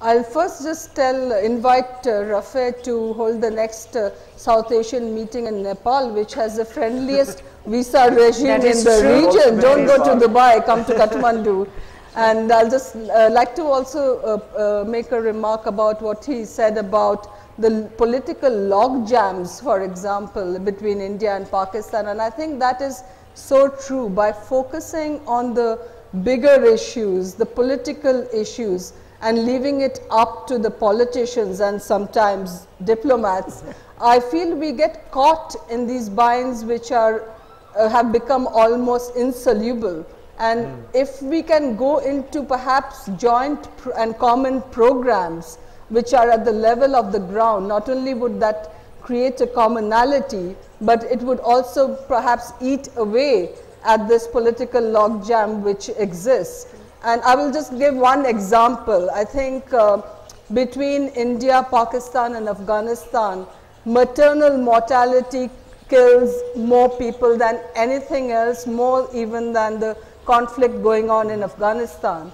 I'll first just invite Rafay to hold the next South Asian meeting in Nepal, which has the friendliest visa regime in the region. Don't go to Dubai, come to Kathmandu. And I'll just like to also make a remark about what he said about the political log jams, for example, between India and Pakistan. And I think that is so true. By focusing on the bigger issues, the political issues, and leaving it up to the politicians and sometimes diplomats, I feel we get caught in these binds which are have become almost insoluble. And if we can go into perhaps joint and common programs which are at the level of the ground, not only would that create a commonality, but it would also perhaps eat away at this political logjam which exists. And I will just give one example. I think between India, Pakistan and Afghanistan, maternal mortality kills more people than anything else, more even than the conflict going on in Afghanistan.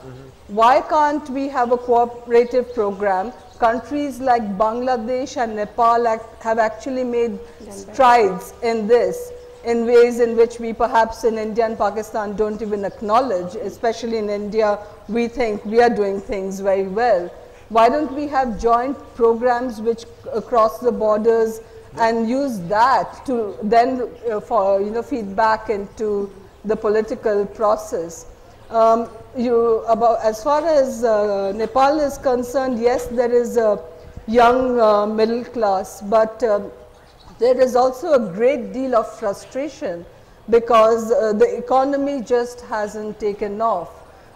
Why can't we have a cooperative program? Countries like Bangladesh and Nepal have actually made strides in this, in ways in which we perhaps in India and Pakistan don't even acknowledge. Especially in India, we think we are doing things very well. Why don't we have joint programs which cross the borders and use that to then feed back into the political process? As far as Nepal is concerned, yes, there is a young middle class, but there is also a great deal of frustration because the economy just hasn't taken off.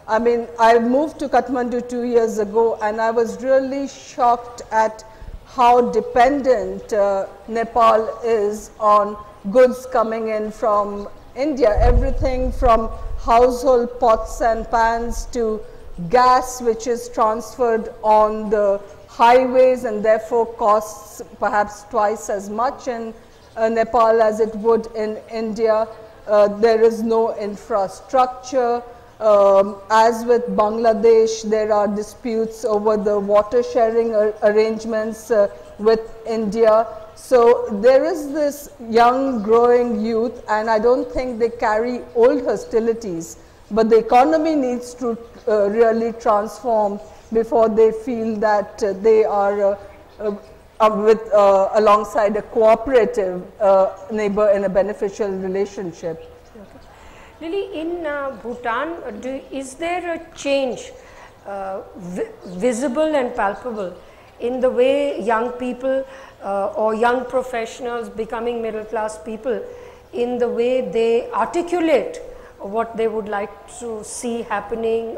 I mean, I moved to Kathmandu 2 years ago and I was really shocked at how dependent Nepal is on goods coming in from India. Everything from household pots and pans to gas which is transferred on the highways and therefore costs perhaps twice as much in Nepal as it would in India. There is no infrastructure. As with Bangladesh, there are disputes over the water sharing arrangements with India. So there is this young growing youth, and I don't think they carry old hostilities, but the economy needs to really transform before they feel that they are alongside a cooperative neighbor in a beneficial relationship. Lily, in Bhutan, is there a change visible and palpable in the way young people or young professionals becoming middle class people, in the way they articulate what they would like to see happening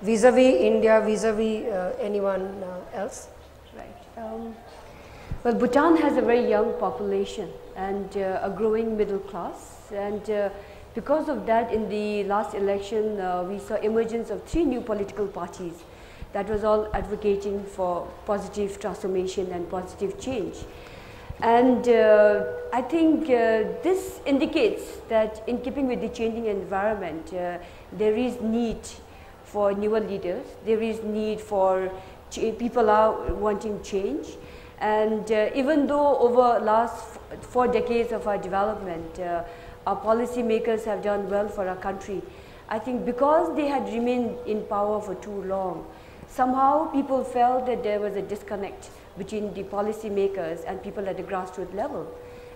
vis-a-vis India, vis-a-vis anyone else? Right. Well, Bhutan has a very young population and a growing middle class, and because of that, in the last election, we saw emergence of 3 new political parties that was all advocating for positive transformation and positive change. And I think this indicates that in keeping with the changing environment, there is need for newer leaders, there is need for people are wanting change. And even though over last 4 decades of our development, our policy makers have done well for our country, I think because they had remained in power for too long, somehow people felt that there was a disconnect between the policy makers and people at the grassroots level.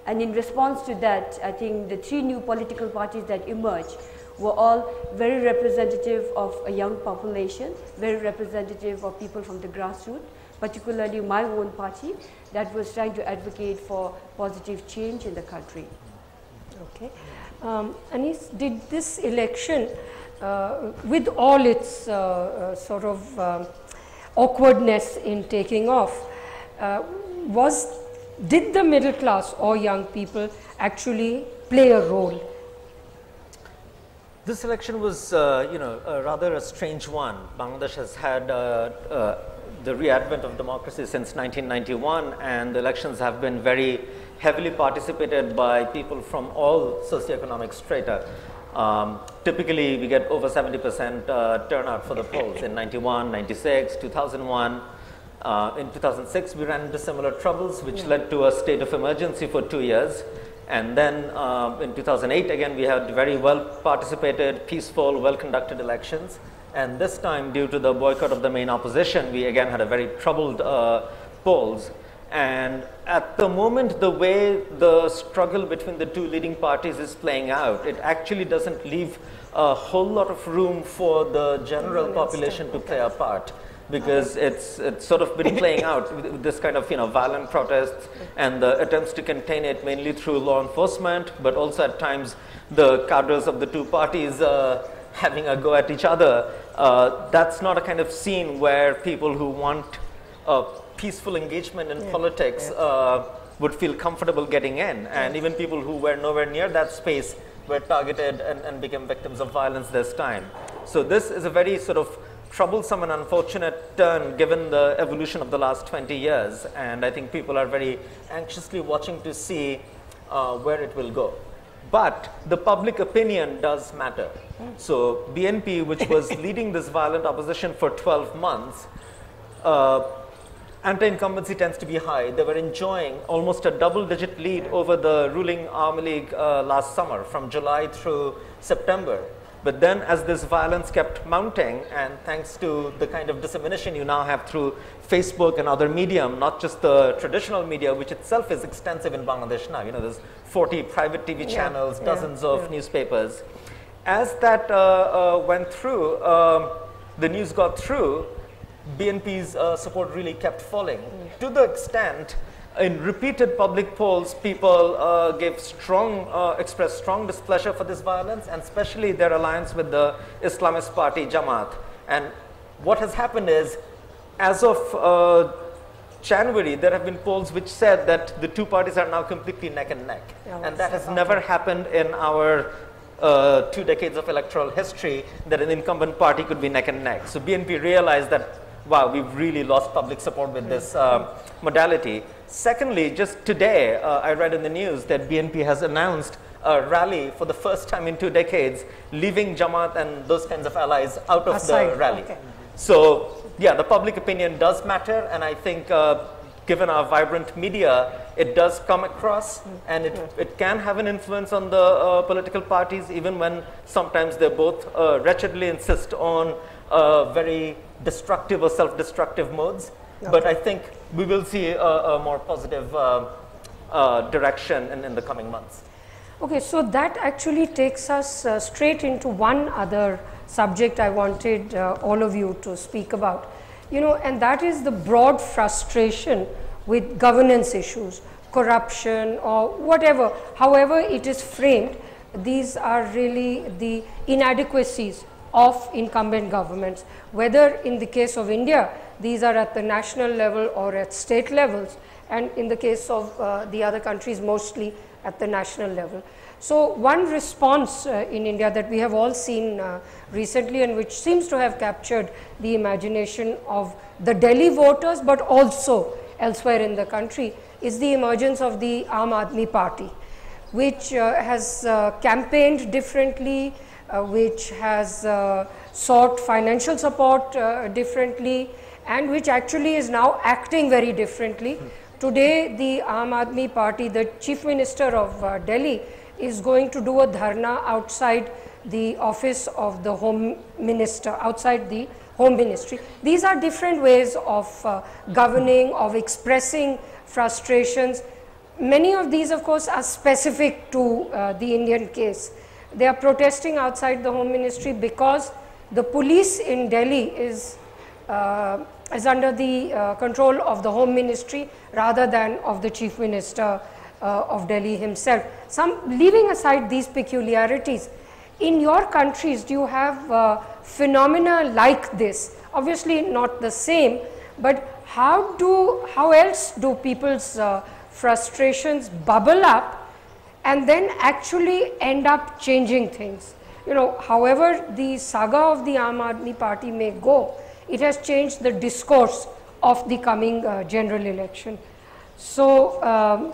And in response to that, I think the 3 new political parties that emerged were all very representative of a young population, very representative of people from the grassroots, particularly my own party that was trying to advocate for positive change in the country. Okay. Anis, did this election, with all its awkwardness in taking off, did the middle class or young people actually play a role? This election was, rather a strange one. Bangladesh has had the re-advent of democracy since 1991, and the elections have been very heavily participated by people from all socioeconomic strata. Typically, we get over 70% turnout for the polls in 91, 96, 2001. In 2006, we ran into similar troubles, which led to a state of emergency for 2 years. And then in 2008, again, we had very well participated, peaceful, well-conducted elections. And this time, due to the boycott of the main opposition, we again had a very troubled polls. And at the moment, the way the struggle between the two leading parties is playing out, it actually doesn't leave a whole lot of room for the general population to play a part, because it's sort of been playing out with this kind of violent protests and the attempts to contain it mainly through law enforcement, but also at times the cadres of the two parties having a go at each other. That's not a kind of scene where people who want peaceful engagement in politics would feel comfortable getting in, and even people who were nowhere near that space were targeted and became victims of violence this time. So this is a very sort of troublesome and unfortunate turn given the evolution of the last 20 years, and I think people are very anxiously watching to see where it will go. But the public opinion does matter. So BNP, which was leading this violent opposition for 12 months, anti-incumbency tends to be high. They were enjoying almost a double-digit lead over the ruling Army League last summer, from July through September. But then as this violence kept mounting, and thanks to the kind of dissemination you now have through Facebook and other medium, not just the traditional media, which itself is extensive in Bangladesh now, there's 40 private TV channels, dozens of newspapers. As that went through, the news got through, BNP's support really kept falling, to the extent in repeated public polls, people expressed strong displeasure for this violence, and especially their alliance with the Islamist party Jamaat. And what has happened is, as of January, there have been polls which said that the two parties are now completely neck and neck. And that has never happened in our 2 decades of electoral history, that an incumbent party could be neck and neck. So BNP realized that, wow, we've really lost public support with this modality. Secondly, just today, I read in the news that BNP has announced a rally for the first time in 2 decades, leaving Jamaat and those kinds of allies out of the rally. So, yeah, the public opinion does matter, and I think given our vibrant media, it does come across, and it can have an influence on the political parties, even when sometimes they both wretchedly insist on very destructive or self-destructive modes. But I think we will see a more positive direction in the coming months. Okay, so that actually takes us straight into one other subject I wanted all of you to speak about, and that is the broad frustration with governance issues, corruption, or whatever, however it is framed. These are really the inadequacies of incumbent governments, whether in the case of India, these are at the national level or at state levels, and in the case of the other countries, mostly at the national level. So one response in India that we have all seen recently, and which seems to have captured the imagination of the Delhi voters, but also elsewhere in the country, is the emergence of the Aam Aadmi Party, which has campaigned differently, which has sought financial support differently, and which actually is now acting very differently. Today, the Aam Aadmi Party, the Chief Minister of Delhi, is going to do a dharna outside the office of the Home Minister, outside the Home Ministry. These are different ways of governing, of expressing frustrations. Many of these, of course, are specific to the Indian case. They are protesting outside the Home Ministry because the police in Delhi is under the control of the Home Ministry rather than of the Chief Minister of Delhi himself. Leaving aside these peculiarities, in your countries, do you have phenomena like this? Obviously not the same, but how else do people's frustrations bubble up and then actually end up changing things? However the saga of the Aam Aadmi Party may go, it has changed the discourse of the coming general election. So,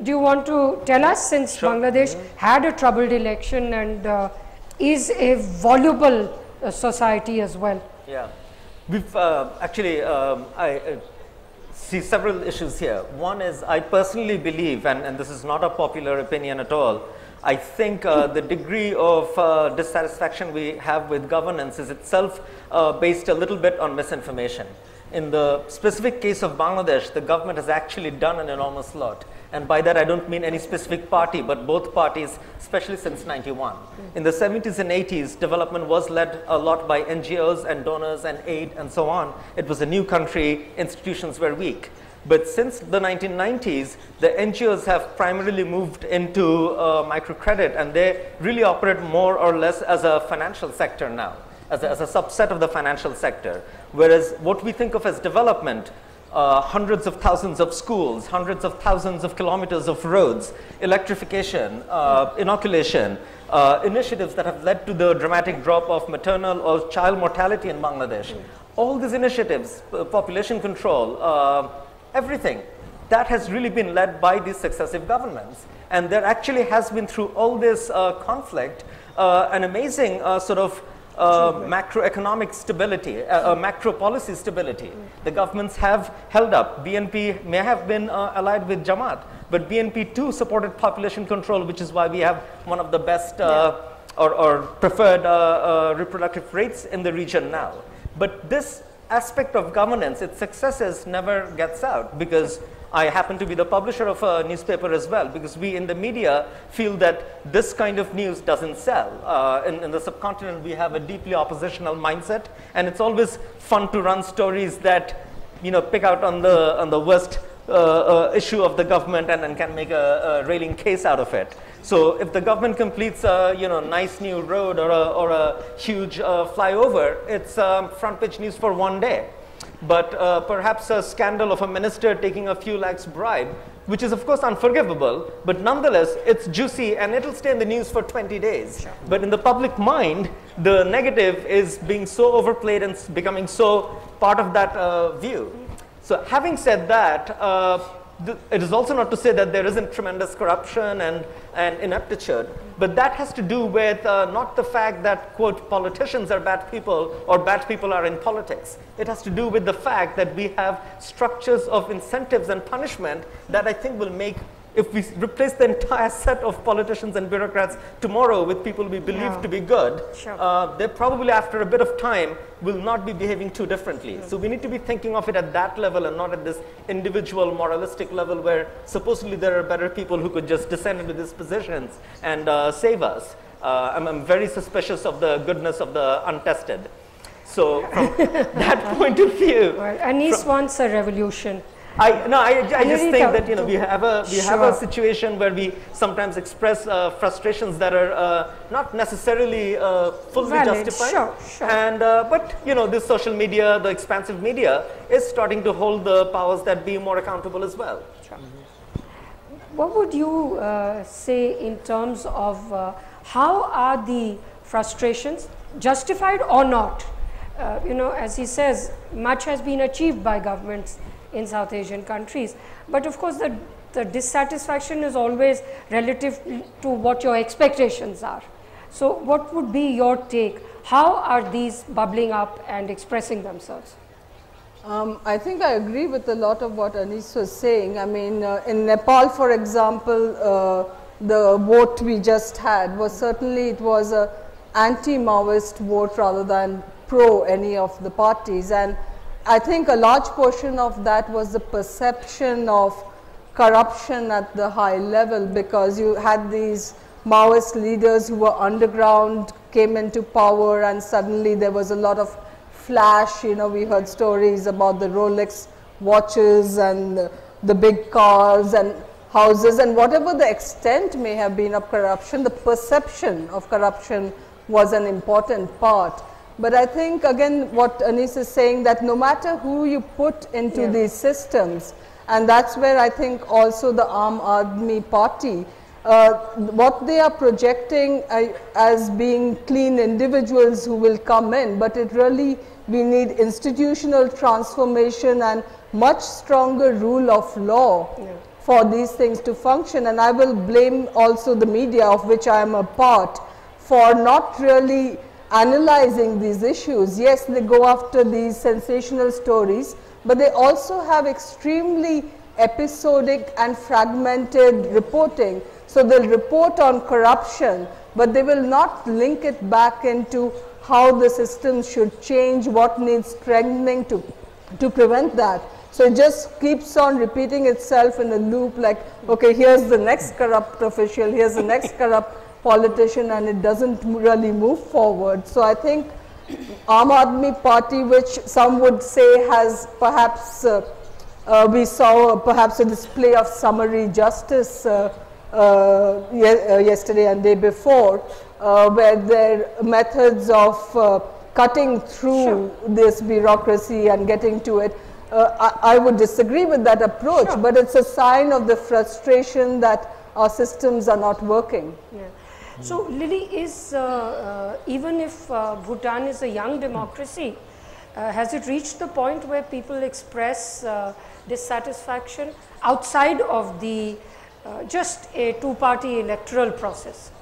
do you want to tell us, since Bangladesh had a troubled election and is a voluble society as well? Yeah, we've actually, I see several issues here. One is, I personally believe, and this is not a popular opinion at all, I think the degree of dissatisfaction we have with governance is itself based a little bit on misinformation. In the specific case of Bangladesh, the government has actually done an enormous lot. And by that I don't mean any specific party, but both parties, especially since '91. In the 70s and 80s, development was led a lot by NGOs and donors and aid and so on. It was a new country, institutions were weak. But since the 1990s, the NGOs have primarily moved into microcredit, and they really operate more or less as a financial sector now, as a subset of the financial sector. Whereas what we think of as development, hundreds of thousands of schools, hundreds of thousands of kilometers of roads, electrification, inoculation, initiatives that have led to the dramatic drop of maternal or child mortality in Bangladesh. All these initiatives, population control, everything, that has really been led by these successive governments. And there actually has been, through all this conflict, an amazing sort of macroeconomic stability, macro policy stability. The governments have held up. BNP may have been allied with Jamaat, but BNP too supported population control, which is why we have one of the best or preferred reproductive rates in the region now. But this aspect of governance, its successes never gets out, because I happen to be the publisher of a newspaper as well, because we in the media feel that this kind of news doesn't sell. In the subcontinent, we have a deeply oppositional mindset, and it's always fun to run stories that, you know, pick out on the worst issue of the government and can make a railing case out of it. So if the government completes a nice new road or a huge flyover, it's front page news for one day. But perhaps a scandal of a minister taking a few lakhs bribe, which is of course unforgivable, but nonetheless it's juicy and it'll stay in the news for 20 days. Sure. But in the public mind, the negative is being so overplayed and becoming so part of that view. So having said that, it is also not to say that there isn't tremendous corruption and ineptitude, but that has to do with not the fact that, quote, politicians are bad people or bad people are in politics. It has to do with the fact that we have structures of incentives and punishment that I think will make, if we replace the entire set of politicians and bureaucrats tomorrow with people we believe to be good, they probably after a bit of time will not be behaving too differently. So we need to be thinking of it at that level and not at this individual moralistic level where supposedly there are better people who could just descend into these positions and save us. I'm very suspicious of the goodness of the untested. So from that point of view... Well, Anis wants a revolution. I just think that we have a situation where we sometimes express frustrations that are not necessarily fully justified. And but this social media, the expansive media, is starting to hold the powers that be more accountable as well. What would you say in terms of how are the frustrations justified or not? As he says, much has been achieved by governments in South Asian countries, but of course the dissatisfaction is always relative to what your expectations are. So what would be your take? How are these bubbling up and expressing themselves? I think I agree with a lot of what Anis was saying. I mean, in Nepal, for example, the vote we just had was certainly, it was a anti-Maoist vote rather than pro any of the parties, and I think a large portion of that was the perception of corruption at the high level, because you had these Maoist leaders who were underground, came into power, and suddenly there was a lot of flash. We heard stories about the Rolex watches and the big cars and houses, and whatever the extent may have been of corruption, the perception of corruption was an important part. But I think, again, what Anis is saying, that no matter who you put into these systems, and that's where I think also the Aam Aadmi Party, what they are projecting as being clean individuals who will come in, but it really, we need institutional transformation and much stronger rule of law for these things to function. And I will blame also the media, of which I am a part, for not really analyzing these issues. Yes, they go after these sensational stories, but they also have extremely episodic and fragmented reporting. So they'll report on corruption, but they will not link it back into how the system should change, what needs strengthening to prevent that. So it just keeps on repeating itself in a loop, like, okay, here's the next corrupt official, here's the next corrupt politician, and it doesn't really move forward. So I think Aam Aadmi Party, which some would say has perhaps, we saw perhaps a display of summary justice yesterday and day before, where their methods of cutting through this bureaucracy and getting to it, I would disagree with that approach, but it's a sign of the frustration that our systems are not working. Yeah. So Lily, is even if Bhutan is a young democracy, has it reached the point where people express dissatisfaction outside of the just a two-party electoral process?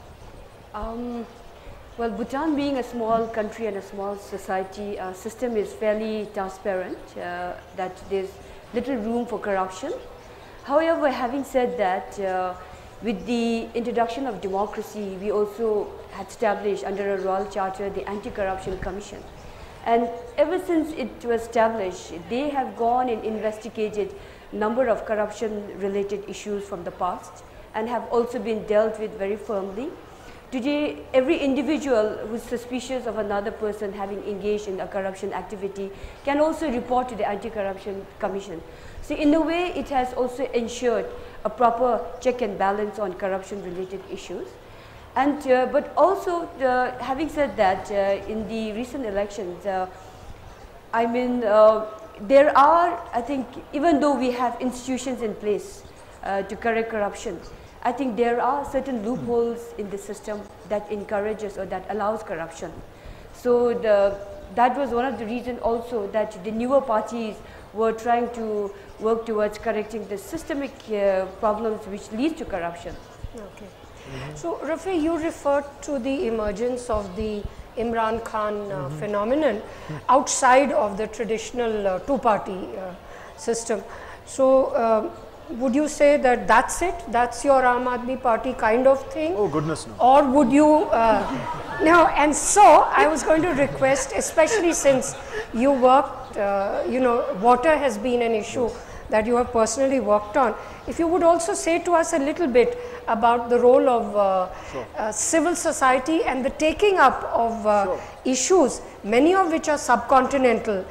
Well, Bhutan being a small country and a small society, system is fairly transparent, that there's little room for corruption. However, having said that, with the introduction of democracy, we also had established under a royal charter the Anti-Corruption Commission. And ever since it was established, they have gone and investigated a number of corruption-related issues from the past and have also been dealt with very firmly. Today, every individual who is suspicious of another person having engaged in a corruption activity can also report to the Anti-Corruption Commission. So in a way, it has also ensured a proper check and balance on corruption-related issues. And but also, having said that, in the recent elections, I mean, there are, I think, even though we have institutions in place to correct corruption, I think there are certain loopholes in the system that encourages or that allows corruption. So that was one of the reasons also that the newer parties were trying to work towards correcting the systemic problems which lead to corruption. Okay. So Rafay, you referred to the emergence of the Imran Khan phenomenon outside of the traditional two-party system. So would you say that that's it? That's your Aam Aadmi Party kind of thing? Oh goodness, no. Or would you, no, and so I was going to request, especially since you worked, you know, water has been an issue that you have personally worked on. If you would also say to us a little bit about the role of civil society and the taking up of issues, many of which are subcontinental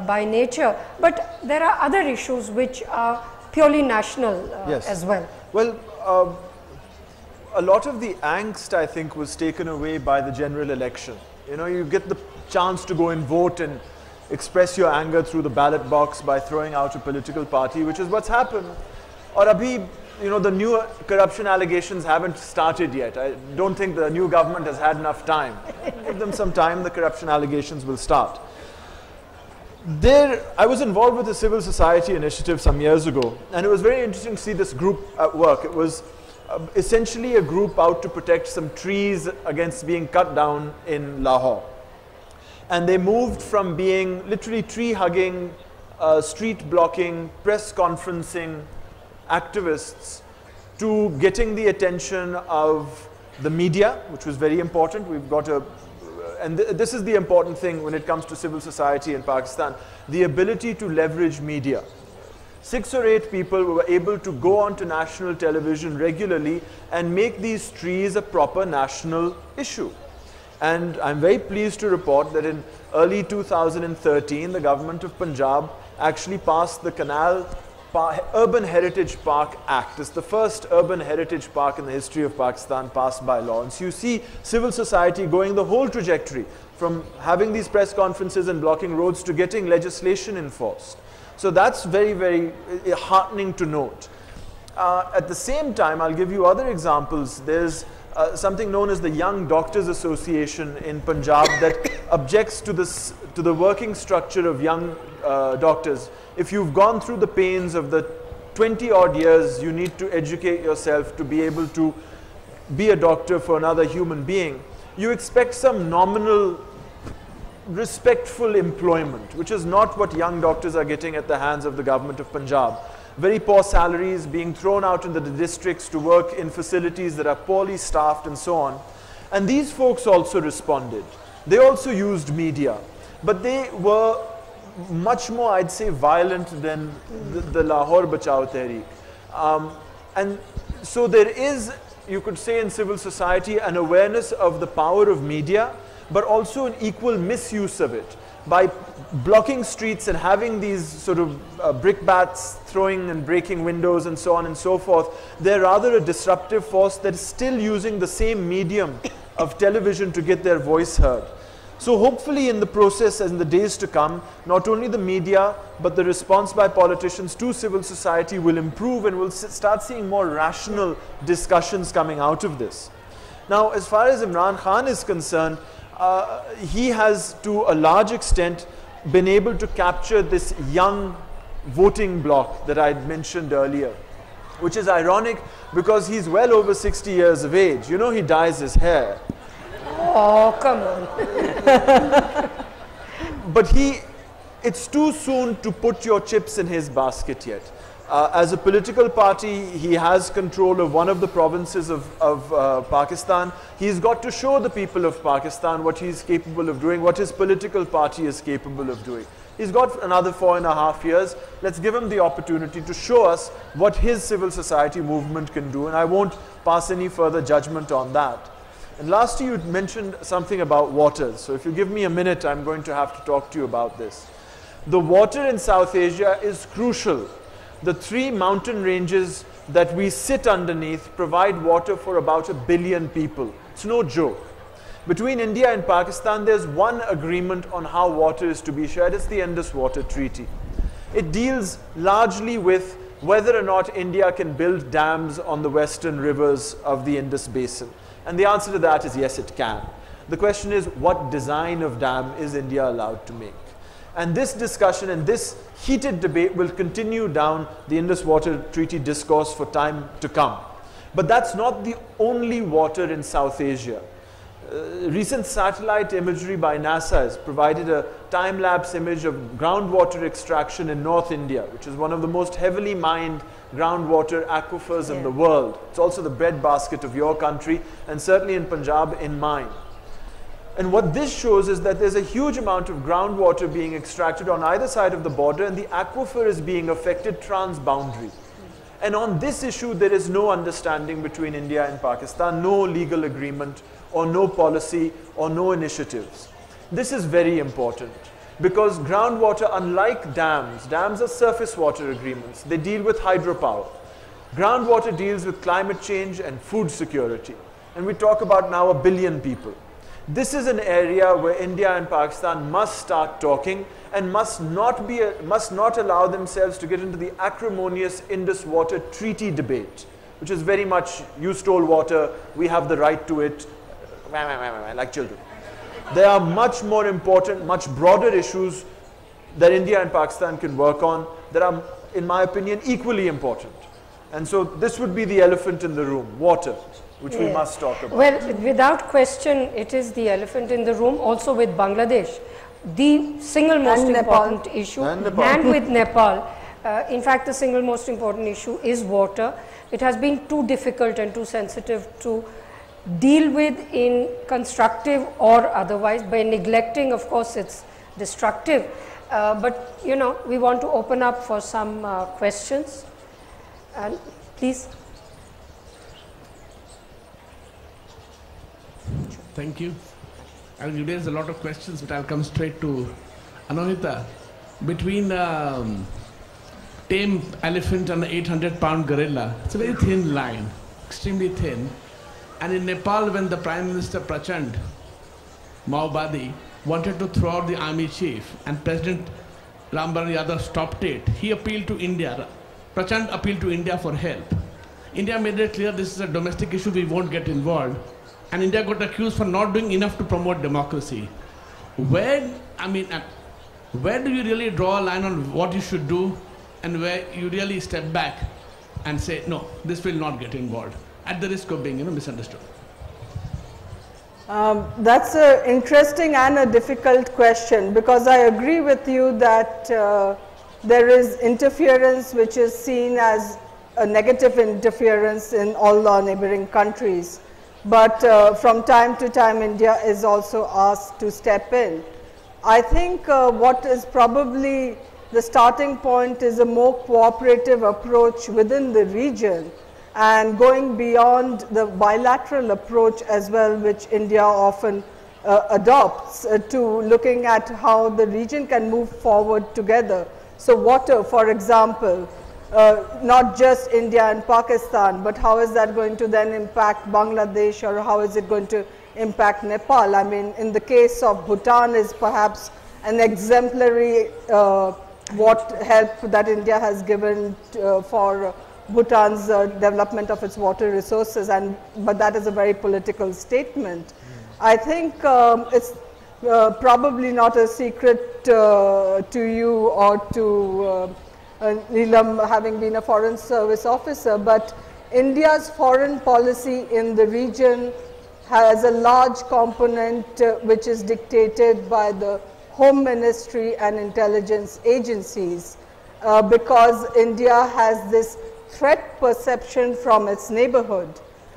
by nature, but there are other issues which are purely national as well. Well, a lot of the angst, I think, was taken away by the general election. You know, you get the chance to go and vote and express your anger through the ballot box by throwing out a political party, which is what's happened. Or abhi, you know, the new corruption allegations haven't started yet. I don't think the new government has had enough time. Give them some time, the corruption allegations will start. I was involved with a civil society initiative some years ago, and it was very interesting to see this group at work. It was essentially a group out to protect some trees against being cut down in Lahore. And they moved from being literally tree-hugging, street-blocking, press conferencing activists to getting the attention of the media, which was very important. We've got a and this is the important thing when it comes to civil society in Pakistan, the ability to leverage media. 6 or 8 people were able to go onto national television regularly and make these trees a proper national issue. And I'm very pleased to report that in early 2013, the government of Punjab actually passed the Urban Heritage Park Act. It's the first urban heritage park in the history of Pakistan passed by law. And so you see civil society going the whole trajectory from having these press conferences and blocking roads to getting legislation enforced. So that's very, very heartening to note. At the same time, I'll give you other examples. There's something known as the Young Doctors Association in Punjab that objects to the working structure of young doctors. If you've gone through the pains of the 20 odd years you need to educate yourself to be able to be a doctor for another human being, you expect some nominal respectful employment, which is not what young doctors are getting at the hands of the government of Punjab. Very poor salaries, being thrown out into the districts to work in facilities that are poorly staffed and so on. And these folks also responded. They also used media, but they were much more, I'd say, violent than the Lahore Bachao Tehreek. And so there is, you could say, in civil society an awareness of the power of media, but also an equal misuse of it by blocking streets and having these sort of brickbats throwing and breaking windows and so on and so forth. They're rather a disruptive force that is still using the same medium of television to get their voice heard. So hopefully in the process and in the days to come, not only the media, but the response by politicians to civil society will improve, and we'll start seeing more rational discussions coming out of this. Now, as far as Imran Khan is concerned, he has to a large extent been able to capture this young voting bloc that I had mentioned earlier, which is ironic because he's well over 60 years of age. You know, he dyes his hair. Oh, come on. But it's too soon to put your chips in his basket yet. As a political party, he has control of one of the provinces of Pakistan. He's got to show the people of Pakistan what he's capable of doing, what his political party is capable of doing. He's got another 4.5 years. Let's give him the opportunity to show us what his civil society movement can do, and I won't pass any further judgment on that. And lastly, you mentioned something about waters. So if you give me a minute, I'm going to have to talk to you about this. The water in South Asia is crucial. The 3 mountain ranges that we sit underneath provide water for about 1 billion people. It's no joke. Between India and Pakistan, there's one agreement on how water is to be shared. It's the Indus Water Treaty. It deals largely with whether or not India can build dams on the western rivers of the Indus Basin. And the answer to that is yes, it can. The question is, what design of dam is India allowed to make? And this discussion and this heated debate will continue down the Indus Water Treaty discourse for time to come. But that's not the only water in South Asia. Recent satellite imagery by NASA has provided a time-lapse image of groundwater extraction in North India, which is one of the most heavily mined groundwater aquifers in the world. It's also the breadbasket of your country, and certainly in Punjab, in mine. And what this shows is that there's a huge amount of groundwater being extracted on either side of the border, and the aquifer is being affected transboundary. And on this issue, there is no understanding between India and Pakistan, no legal agreement, or no policy, or no initiatives. This is very important because groundwater, unlike dams are surface water agreements. They deal with hydropower. Groundwater deals with climate change and food security. And we talk about now 1 billion people. This is an area where India and Pakistan must start talking and must not allow themselves to get into the acrimonious Indus Water Treaty debate, which is very much, you stole water, we have the right to it, like children. There are much more important, much broader issues that India and Pakistan can work on that are, in my opinion, equally important. And so this would be the elephant in the room, water, which we must talk about. Well, without question, it is the elephant in the room, also with Bangladesh. The single most important issue, and with Nepal. In fact, the single most important issue is water. It has been too difficult and too sensitive to deal with in constructive or otherwise. By neglecting, of course, it's destructive. But, you know, we want to open up for some questions. And please. Thank you. You raised a lot of questions, but I'll come straight to Aunohita. Between tame elephant and the 800-pound gorilla, it's a very thin line, extremely thin. And in Nepal, when the Prime Minister Prachand, Maowadi, wanted to throw out the army chief, and President Rambar Yadav stopped it, he appealed to India. Prachand appealed to India for help. India made it clear this is a domestic issue, we won't get involved. And India got accused for not doing enough to promote democracy. Where do you really draw a line on what you should do and where you really step back and say, no, this will not get involved, at the risk of being misunderstood? That's an interesting and a difficult question, because I agree with you that there is interference which is seen as a negative interference in all our neighboring countries. But from time to time, India is also asked to step in. I think what is probably the starting point is a more cooperative approach within the region, and going beyond the bilateral approach as well, which India often adopts, to looking at how the region can move forward together. So water, for example, not just India and Pakistan, but how is that going to then impact Bangladesh, or how is it going to impact Nepal? I mean, in the case of Bhutan is perhaps an exemplary what help that India has given for Bhutan's development of its water resources, but that is a very political statement. I think it's probably not a secret to you or to Neelam, having been a foreign service officer, but India's foreign policy in the region has a large component which is dictated by the Home Ministry and intelligence agencies, because India has this threat perception from its neighborhood.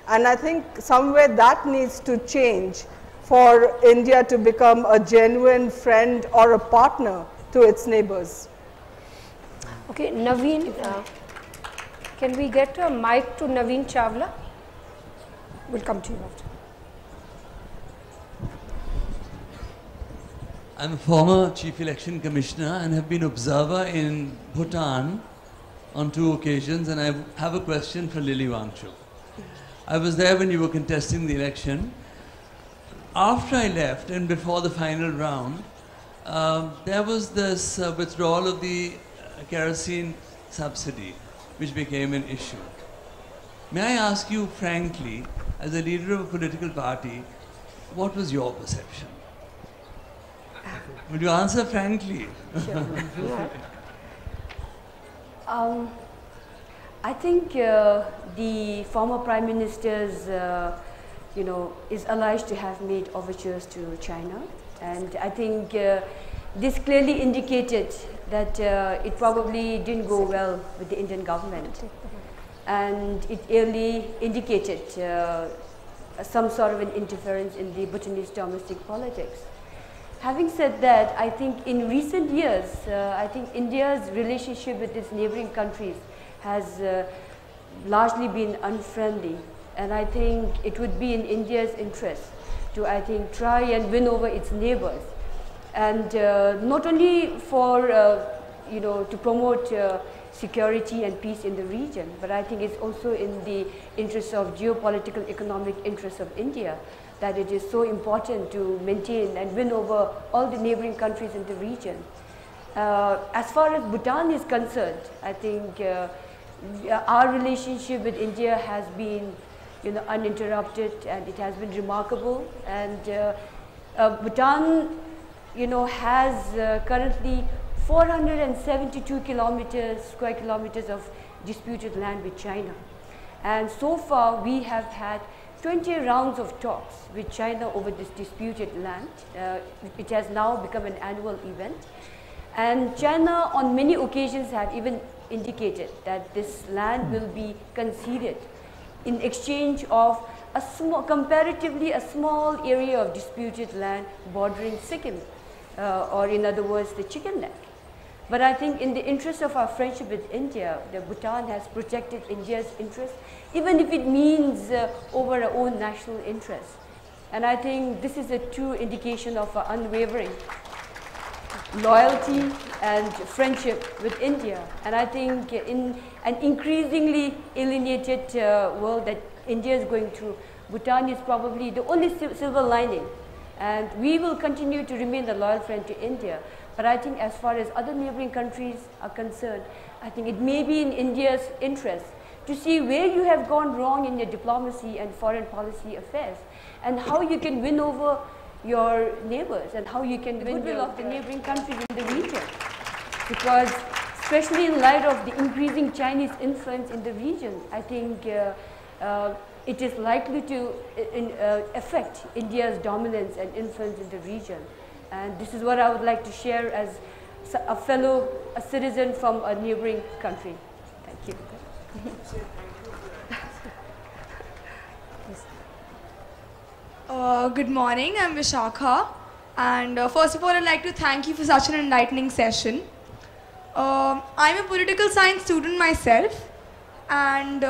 And I think somewhere that needs to change for India to become a genuine friend or a partner to its neighbors. Okay, Naveen, can we get a mic to Naveen Chawla? We'll come to you after. I'm a former Chief Election Commissioner and have been observer in Bhutan on 2 occasions, and I have a question for Lily Wangchhuk. I was there when you were contesting the election. After I left and before the final round, there was this withdrawal of the kerosene subsidy, which became an issue. May I ask you frankly, as a leader of a political party, what was your perception? Would you answer frankly? Sure. I think the former Prime Minister's, is alleged to have made overtures to China, and I think this clearly indicated that it probably didn't go well with the Indian government, and it clearly indicated some sort of an interference in the Bhutanese domestic politics. Having said that, I think in recent years, I think India's relationship with its neighboring countries has largely been unfriendly, and I think it would be in India's interest to, I think, try and win over its neighbors, and not only for, to promote security and peace in the region, but I think it's also in the interest of geopolitical economic interests of India that it is so important to maintain and win over all the neighboring countries in the region. As far as Bhutan is concerned, I think our relationship with India has been uninterrupted, and it has been remarkable. And Bhutan has currently 472 square kilometers of disputed land with China. And so far we have had 20 rounds of talks with China over this disputed land, which has now become an annual event. And China on many occasions have even indicated that this land will be conceded in exchange of a comparatively small area of disputed land bordering Sikkim, or in other words, the chicken neck. But I think in the interest of our friendship with India, the Bhutan has protected India's interests, even if it means over our own national interests. And I think this is a true indication of our unwavering loyalty and friendship with India. And I think in an increasingly alienated world that India is going through, Bhutan is probably the only silver lining. And we will continue to remain a loyal friend to India. But I think as far as other neighboring countries are concerned, I think it may be in India's interest to see where you have gone wrong in your diplomacy and foreign policy affairs, and how you can win over your neighbors, and how you can win the goodwill of the neighboring countries in the region. Because especially in light of the increasing Chinese influence in the region. I think it is likely to affect India's dominance and influence in the region. And this is what I would like to share as a citizen from a neighboring country. Thank you. Good morning, I'm Vishakha, and first of all I'd like to thank you for such an enlightening session. I'm a political science student myself, and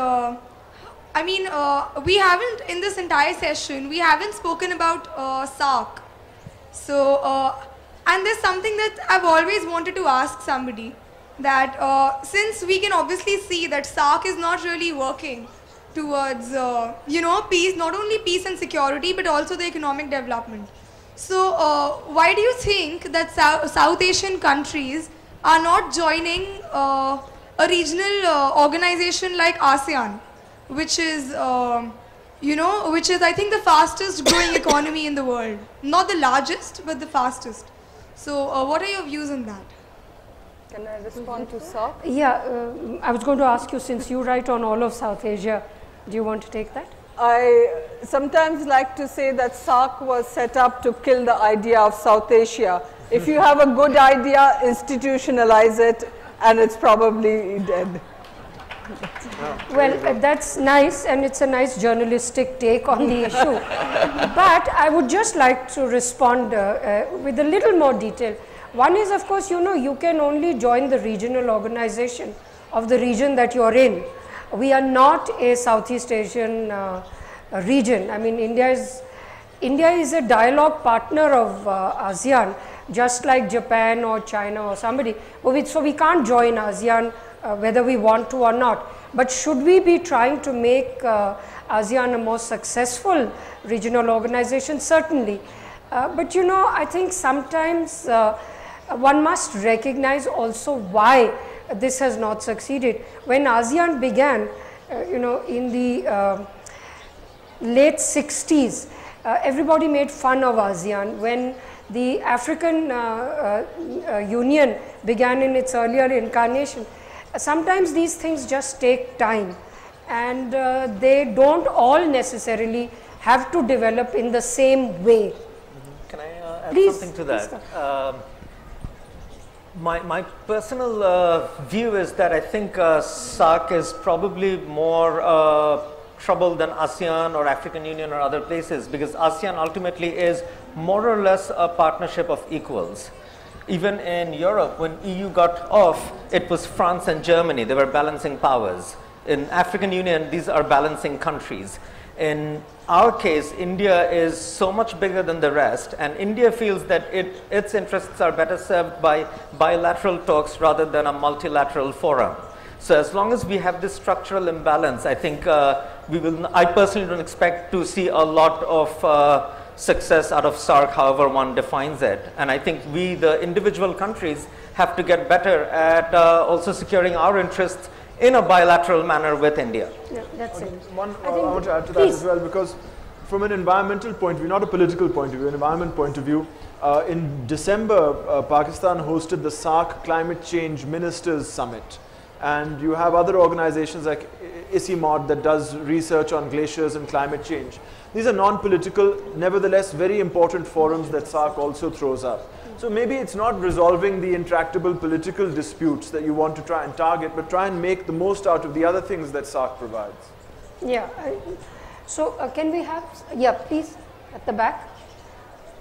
we haven't, in this entire session, we haven't spoken about SARC. So, and there's something that I've always wanted to ask somebody, that since we can obviously see that SARC is not really working towards, peace, not only peace and security, but also the economic development. So, why do you think that South Asian countries are not joining a regional organization like ASEAN, which is, I think the fastest growing economy in the world. Not the largest, but the fastest. So, what are your views on that? Can I respond to SARC? Yeah, I was going to ask you, since you write on all of South Asia, do you want to take that? I sometimes like to say that SARC was set up to kill the idea of South Asia. If you have a good idea, institutionalize it, and it's probably dead. Well, that's nice, and it's a nice journalistic take on the issue. But I would just like to respond with a little more detail. One is, of course, you can only join the regional organization of the region that you're in. We are not a Southeast Asian region. I mean, India is a dialogue partner of ASEAN, just like Japan or China or somebody. So we can't join ASEAN whether we want to or not. But should we be trying to make ASEAN a more successful regional organization? Certainly. But I think sometimes one must recognize also why this has not succeeded. When ASEAN began, in the late 60s, everybody made fun of ASEAN. When the African Union began in its earlier incarnation, sometimes these things just take time, and they don't all necessarily have to develop in the same way. Can I add something to that? My personal view is that I think SARC is probably more trouble than ASEAN or African Union or other places, because ASEAN ultimately is more or less a partnership of equals. Even in Europe, when EU got off, it was France and Germany. They were balancing powers. In African Union, these are balancing countries. In our case, India is so much bigger than the rest, and India feels that its interests are better served by bilateral talks rather than a multilateral forum. So as long as we have this structural imbalance, I think I personally don't expect to see a lot of success out of SARC, however one defines it. And I think we, the individual countries, have to get better at also securing our interests in a bilateral manner with India. Yeah, that's it. I want to add to that as well, because from an environmental point of view, not a political point of view, an environment point of view, in December, Pakistan hosted the SARC Climate Change Ministers Summit. And you have other organizations like ICIMOD that does research on glaciers and climate change. These are non-political, nevertheless very important forums that SARC also throws up. So maybe it's not resolving the intractable political disputes that you want to try and target, but try and make the most out of the other things that SARC provides. Yeah. So can we have, please, at the back.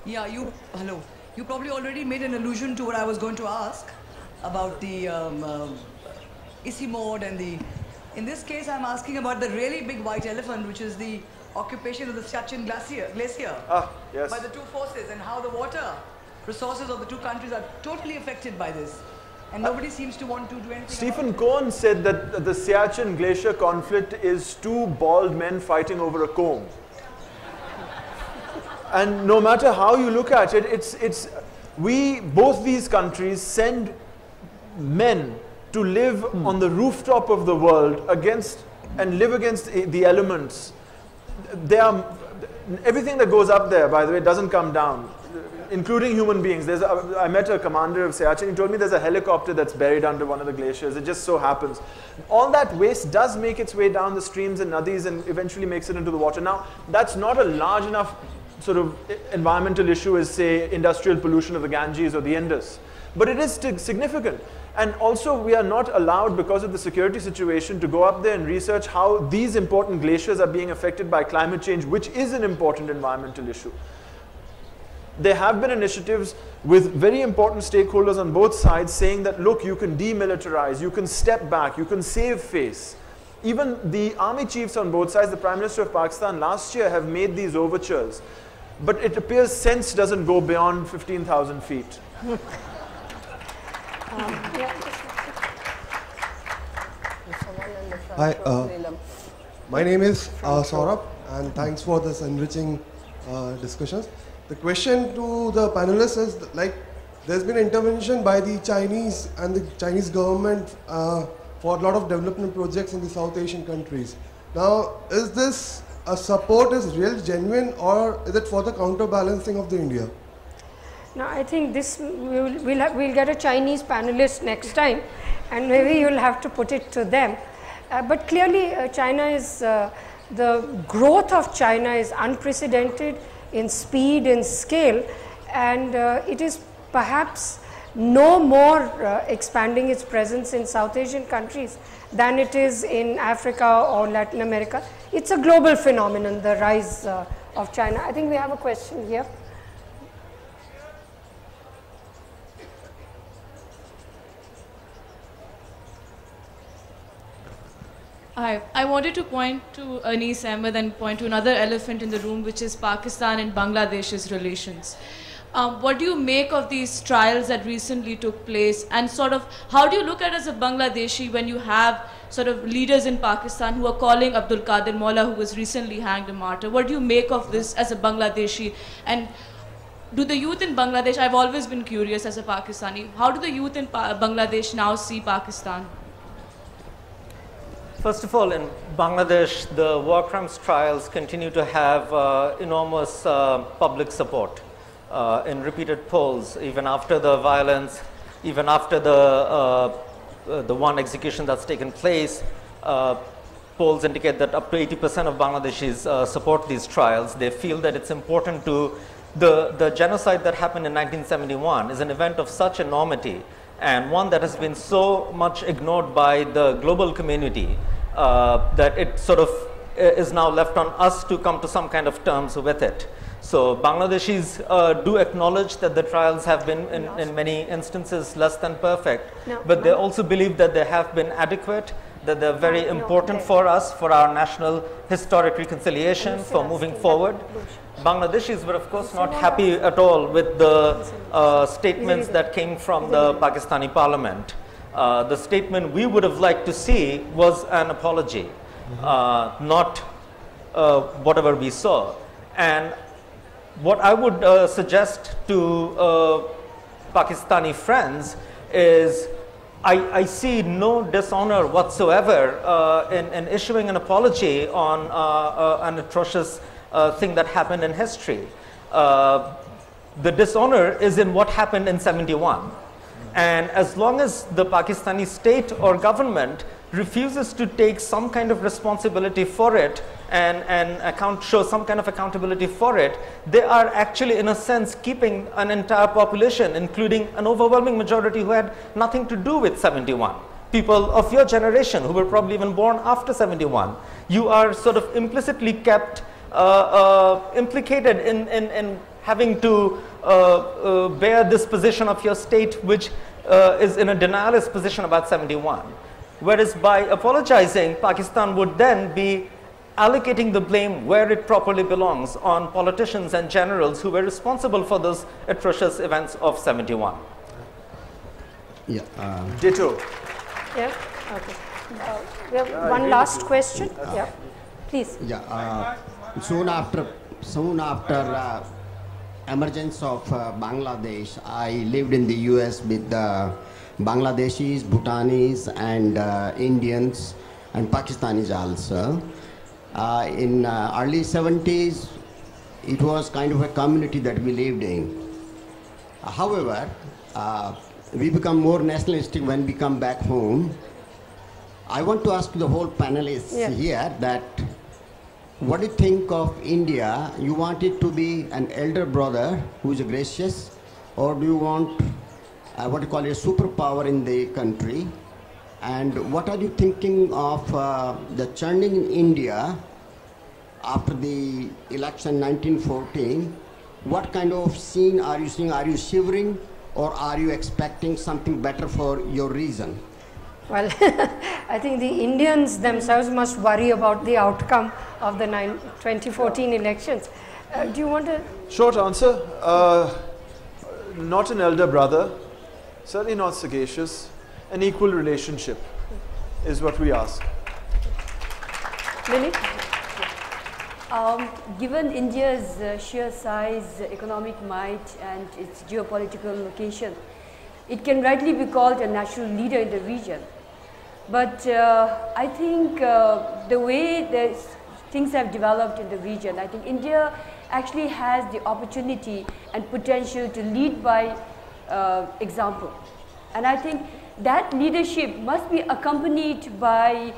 Yeah, hello. You probably already made an allusion to what I was going to ask about the ICIMOD and in this case I'm asking about the really big white elephant, which is the occupation of the Siachen Glacier yes. by the two forces, and how the water resources of the two countries are totally affected by this. And nobody seems to want to do anything. Stephen Cohen said that the Siachen Glacier conflict is two bald men fighting over a comb. And no matter how you look at it, both these countries send men to live on the rooftop of the world and live against the elements. Everything that goes up there, by the way, doesn't come down. including human beings. I met a commander of Siachen. He told me there's a helicopter that's buried under one of the glaciers. It just so happens. All that waste does make its way down the streams and nadis and eventually makes it into the water. Now, that's not a large enough sort of environmental issue as, say, industrial pollution of the Ganges or the Indus. But it is significant. And also, we are not allowed, because of the security situation, to go up there and research how these important glaciers are being affected by climate change, which is an important environmental issue. There have been initiatives with very important stakeholders on both sides saying that, look, you can demilitarize, you can step back, you can save face. Even the army chiefs on both sides, the Prime Minister of Pakistan last year, have made these overtures. But it appears sense doesn't go beyond 15,000 feet. Hi, my name is Saurabh, and thanks for this enriching discussions. The question to the panelists is, like, there's been intervention by the Chinese and the Chinese government for a lot of development projects in the South Asian countries. Now, is this a support is real genuine, or is it for the counterbalancing of the India? No, I think this we'll get a Chinese panelist next time, and maybe you'll have to put it to them. But clearly, China is the growth of China is unprecedented in speed and scale, and it is perhaps no more expanding its presence in South Asian countries than it is in Africa or Latin America. It's a global phenomenon, the rise of China. I think we have a question here. Hi, I wanted to point to Ahmed and point to another elephant in the room, which is Pakistan and Bangladesh's relations. What do you make of these trials that recently took place, and sort of how do you look at it as a Bangladeshi when you have sort of leaders in Pakistan who are calling Abdul Qadir Mullah, who was recently hanged, a martyr? What do you make of this as a Bangladeshi? And do the youth in Bangladesh, I've always been curious as a Pakistani, how do the youth in Bangladesh now see Pakistan? First of all, in Bangladesh, the war crimes trials continue to have enormous public support in repeated polls, even after the violence, even after the one execution that's taken place. Polls indicate that up to 80% of Bangladeshis support these trials. They feel that it's important to, the genocide that happened in 1971 is an event of such enormity, and one that has been so much ignored by the global community that it sort of is now left on us to come to some kind of terms with it. So Bangladeshis do acknowledge that the trials have been in many instances less than perfect, but they also believe that they have been adequate, that they're very important for us, for our national historic reconciliation, for moving forward. Bangladeshis were, of course, not happy at all with the statements that came from the Pakistani parliament. The statement we would have liked to see was an apology, not whatever we saw. And what I would suggest to Pakistani friends is I see no dishonor whatsoever in issuing an apology on an atrocious thing that happened in history. The dishonor is in what happened in 71. And as long as the Pakistani state or government refuses to take some kind of responsibility for it and show some kind of accountability for it, they are actually, in a sense, keeping an entire population, including an overwhelming majority who had nothing to do with 71. People of your generation who were probably even born after 71. You are sort of implicitly kept implicated in having to bear this position of your state, which is in a denialist position about 71. Whereas by apologizing, Pakistan would then be allocating the blame where it properly belongs, on politicians and generals who were responsible for those atrocious events of 71. Yeah. Ditto. Yeah. Okay. We have one last question. Yeah. Please. Yeah. Soon after emergence of Bangladesh, I lived in the US with Bangladeshis, Bhutanese, and Indians, and Pakistanis also. In early 70s, it was kind of a community that we lived in. However, we become more nationalistic when we come back home. I want to ask the whole panelists here that what do you think of India? You want it to be an elder brother who is gracious, or do you want what you call a superpower in the country? And what are you thinking of the churning in India after the election 1914? What kind of scene are you seeing? Are you shivering, or are you expecting something better for your region? Well, I think the Indians themselves must worry about the outcome of the 2014 elections. Do you want to? Short answer, not an elder brother, certainly not sagacious. An equal relationship is what we ask. Lily? Given India's sheer size, economic might and its geopolitical location, it can rightly be called a natural leader in the region. But I think the way things have developed in the region, I think India actually has the opportunity and potential to lead by example. And I think that leadership must be accompanied by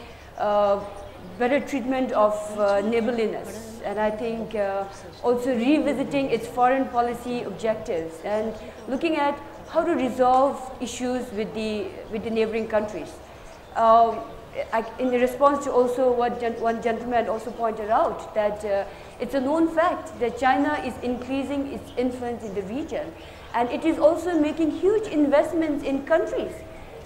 better treatment of neighborliness, and I think also revisiting its foreign policy objectives and looking at how to resolve issues with the neighboring countries. In response to also what one gentleman also pointed out, that it's a known fact that China is increasing its influence in the region, and it is also making huge investments in countries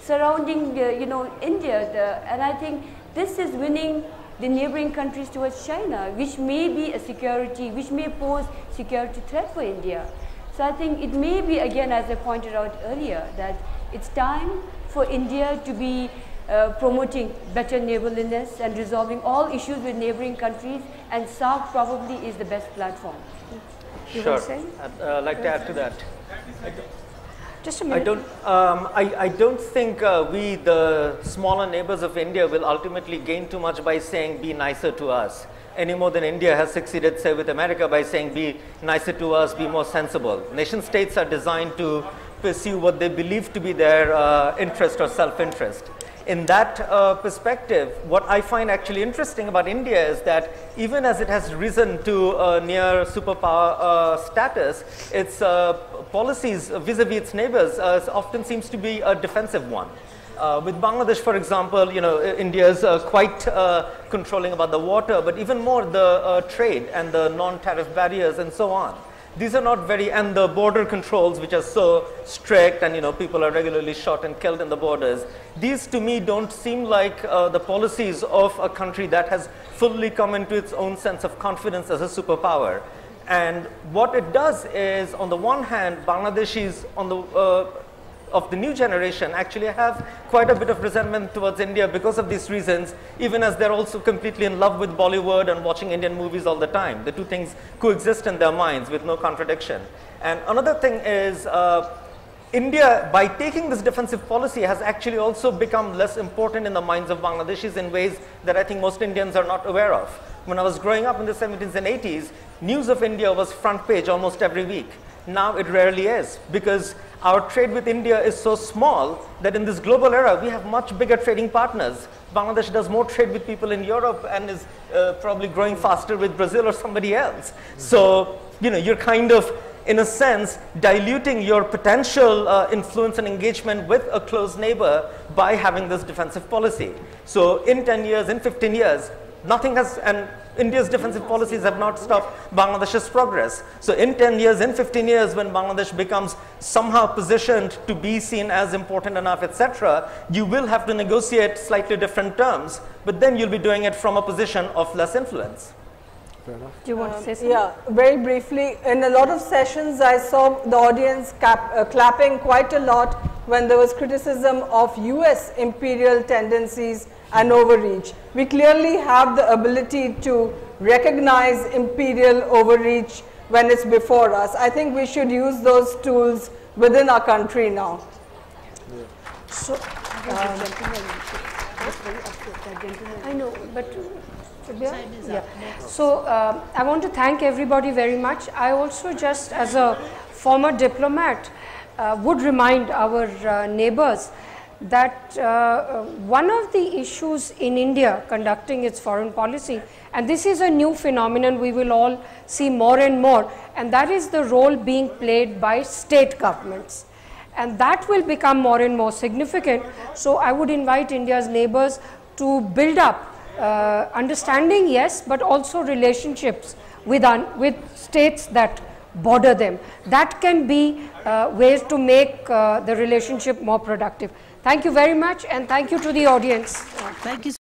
surrounding India, and I think this is winning the neighboring countries towards China, which may be which may pose security threat for India. So I think it may be, again, as I pointed out earlier, that it's time for India to be promoting better neighborliness and resolving all issues with neighboring countries, and SAARC probably is the best platform. Sure, I'd like to add to that. Just a minute. I don't think we, the smaller neighbors of India, will ultimately gain too much by saying be nicer to us, any more than India has succeeded, say, with America by saying be nicer to us, be more sensible. Nation states are designed to pursue what they believe to be their interest or self-interest. In that perspective, what I find actually interesting about India is that even as it has risen to near superpower status, its policies vis-a-vis its neighbors often seems to be a defensive one. With Bangladesh, for example, India is quite controlling about the water, but even more the trade and the non-tariff barriers and so on. These are not very, and the border controls, which are so strict, and people are regularly shot and killed in the borders. These to me don't seem like the policies of a country that has fully come into its own sense of confidence as a superpower. And what it does is, on the one hand, Bangladeshis of the new generation actually have quite a bit of resentment towards India because of these reasons, even as they're also completely in love with Bollywood and watching Indian movies all the time. The two things coexist in their minds with no contradiction. And another thing is, India, by taking this defensive policy, has actually also become less important in the minds of Bangladeshis in ways that I think most Indians are not aware of. When I was growing up in the 70s and 80s, news of India was front page almost every week. Now it rarely is, because our trade with India is so small that in this global era, we have much bigger trading partners. Bangladesh does more trade with people in Europe and is probably growing faster with Brazil or somebody else. So, you're kind of, in a sense, diluting your potential influence and engagement with a close neighbor by having this defensive policy. So in 10 years, in 15 years, nothing has, and India's defensive policies have not stopped Bangladesh's progress. So in 10 years, in 15 years, when Bangladesh becomes somehow positioned to be seen as important enough, etc., you will have to negotiate slightly different terms, but then you'll be doing it from a position of less influence. Fair enough. Do you want to say something? Yeah, very briefly. In a lot of sessions, I saw the audience clapping quite a lot when there was criticism of US imperial tendencies and overreach. We clearly have the ability to recognize imperial overreach when it's before us. I think we should use those tools within our country now. Yeah. So, I know, but yeah. So I want to thank everybody very much. I also, just as a former diplomat, would remind our neighbors that one of the issues in India conducting its foreign policy, and this is a new phenomenon we will all see more and more, and that is the role being played by state governments. And that will become more and more significant. So I would invite India's neighbors to build up understanding, yes, but also relationships with states that border them. That can be ways to make the relationship more productive. Thank you very much, and thank you to the audience. Thank you so